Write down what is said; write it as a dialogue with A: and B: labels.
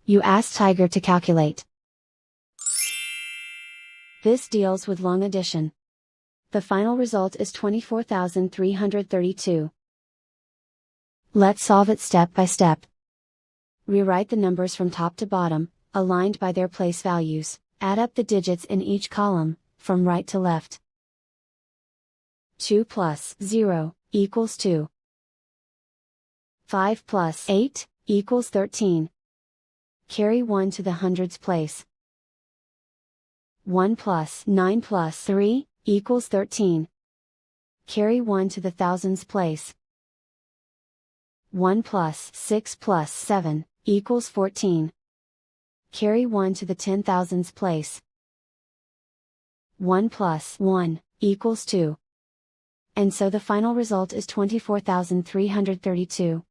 A: You ask Tiger to calculate. This deals with long addition. The final result is 24,332. Let's solve it step by step. Rewrite the numbers from top to bottom, aligned by their place values. Add up the digits in each column, from right to left. 2 plus 0 equals 2. 5 plus 8 equals 13. Carry 1 to the hundreds place. 1 plus 9 plus 3 equals 13. Carry 1 to the thousands place. 1 plus 6 plus 7 equals 14. Carry 1 to the 10,000s place. 1 plus 1 equals 2. And so the final result is 24,332.